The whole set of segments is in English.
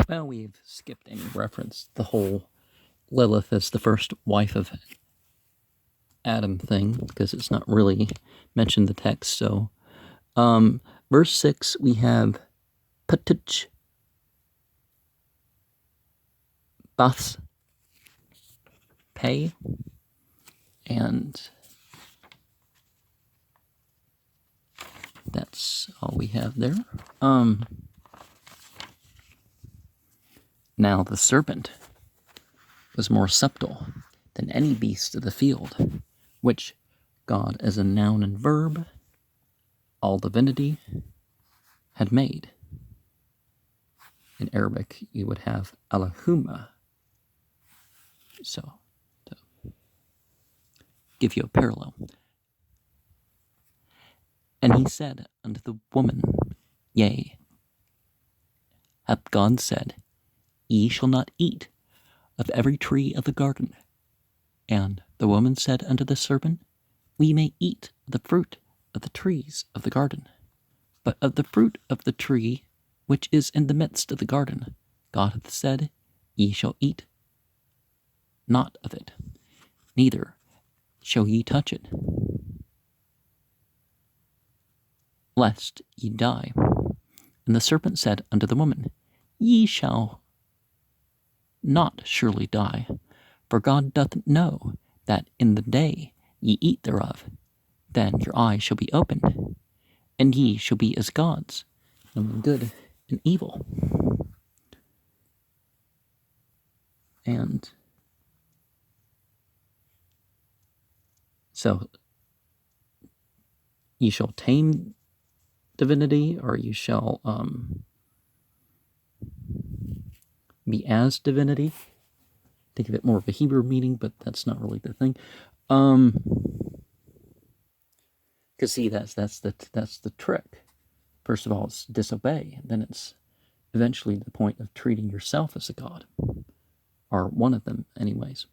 Well, we've skipped any reference the whole Lilith as the first wife of Adam thing, because it's not really mentioned in the text. So, verse 6, we have Pentateuch, Baths, Pay, and that's all we have there. Now the serpent was more subtle than any beast of the field, which God, as a noun and verb, all divinity, had made. In Arabic, you would have Allahumma. So, to give you a parallel. And he said unto the woman, Yea, hath God said, Ye shall not eat of every tree of the garden. And the woman said unto the serpent, We may eat of the fruit of the trees of the garden. But of the fruit of the tree which is in the midst of the garden, God hath said, Ye shall eat not of it, neither shall ye touch it, lest ye die. And the serpent said unto the woman, Ye shall not surely die, for God doth know that in the day ye eat thereof, then your eyes shall be opened, and ye shall be as gods, knowing good and evil. And so ye shall tame divinity, or you shall be as divinity. Think of it more of a Hebrew meaning, but that's not really the thing. Because see, that's the trick. First of all, it's disobey. Then it's eventually the point of treating yourself as a god, or one of them, anyways.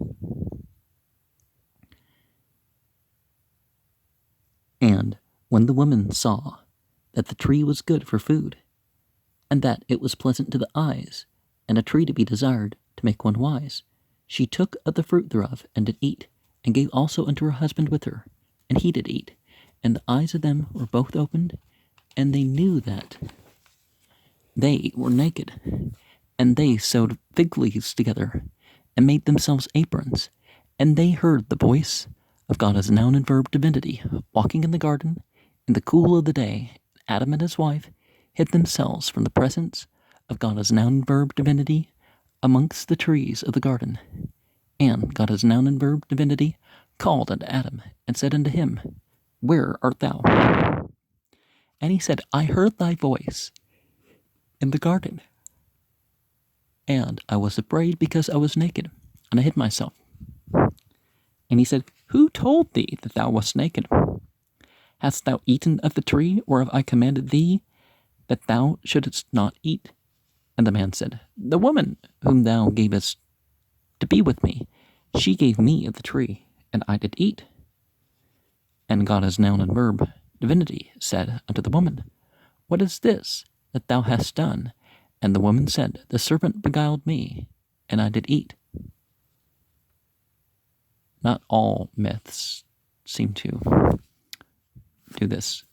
And when the woman saw that the tree was good for food, and that it was pleasant to the eyes, and a tree to be desired to make one wise, she took of the fruit thereof, and did eat, and gave also unto her husband with her, and he did eat. And the eyes of them were both opened, and they knew that they were naked. And they sewed fig leaves together, and made themselves aprons. And they heard the voice of God as noun and verb divinity, walking in the garden in the cool of the day. Adam and his wife hid themselves from the presence of God as noun and verb divinity amongst the trees of the garden. And God as noun and verb divinity called unto Adam, and said unto him, Where art thou? And he said, I heard thy voice in the garden, and I was afraid because I was naked, and I hid myself. And he said, Who told thee that thou wast naked? Hast thou eaten of the tree, whereof I commanded thee that thou shouldest not eat? And the man said, The woman whom thou gavest to be with me, she gave me of the tree, and I did eat. And God as noun and verb divinity said unto the woman, What is this that thou hast done? And the woman said, The serpent beguiled me, and I did eat. Not all myths seem to do this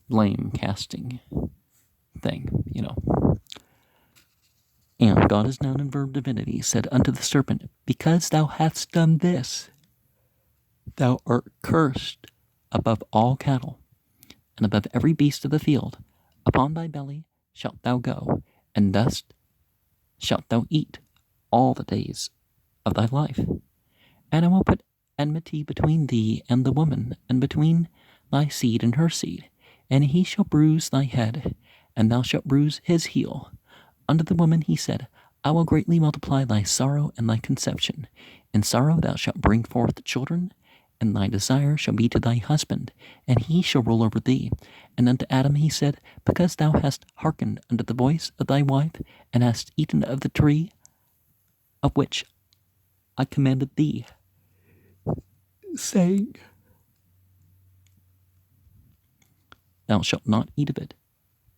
blame casting thing, And God as noun and verb divinity said unto the serpent, Because thou hast done this, thou art cursed above all cattle, and above every beast of the field. Upon thy belly shalt thou go, and dust shalt thou eat all the days of thy life. And I will put enmity between thee and the woman, and between thy seed and her seed, and he shall bruise thy head, and thou shalt bruise his heel. Unto the woman he said, I will greatly multiply thy sorrow and thy conception. In sorrow thou shalt bring forth children, and thy desire shall be to thy husband, and he shall rule over thee. And unto Adam he said, Because thou hast hearkened unto the voice of thy wife, and hast eaten of the tree of which I commanded thee, saying, Thou shalt not eat of it.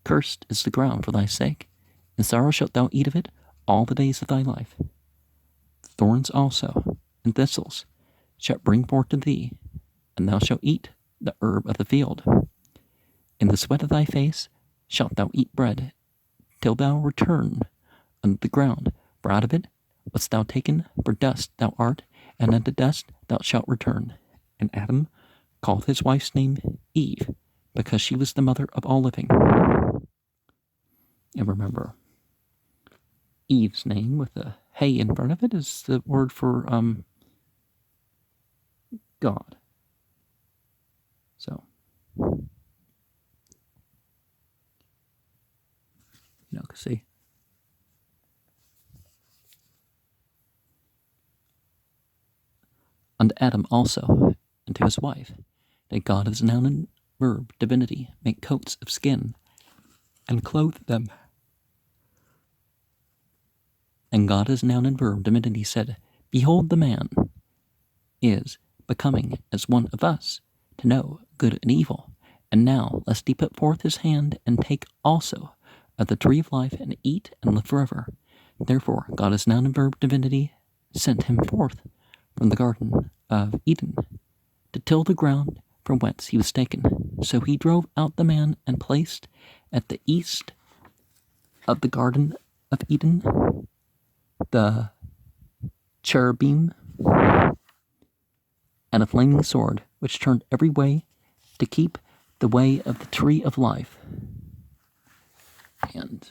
Cursed is the ground for thy sake. In sorrow shalt thou eat of it all the days of thy life. Thorns also and thistles shalt bring forth to thee, and thou shalt eat the herb of the field. In the sweat of thy face shalt thou eat bread, till thou return unto the ground, for out of it wast thou taken, for dust thou art, and unto dust thou shalt return. And Adam called his wife's name Eve, because she was the mother of all living. And remember, Eve's name with a hey in front of it is the word for God. So, see. Unto Adam also, and to his wife, did God as noun and verb divinity make coats of skin, and clothe them. And God as noun and verb divinity said, Behold, the man is becoming as one of us, to know good and evil. And now, lest he put forth his hand, and take also of the tree of life, and eat, and live forever. Therefore, God as noun and verb divinity sent him forth from the garden of Eden, to till the ground from whence he was taken. So he drove out the man, and placed at the east of the garden of Eden the cherubim and a flaming sword, which turned every way to keep the way of the tree of life. And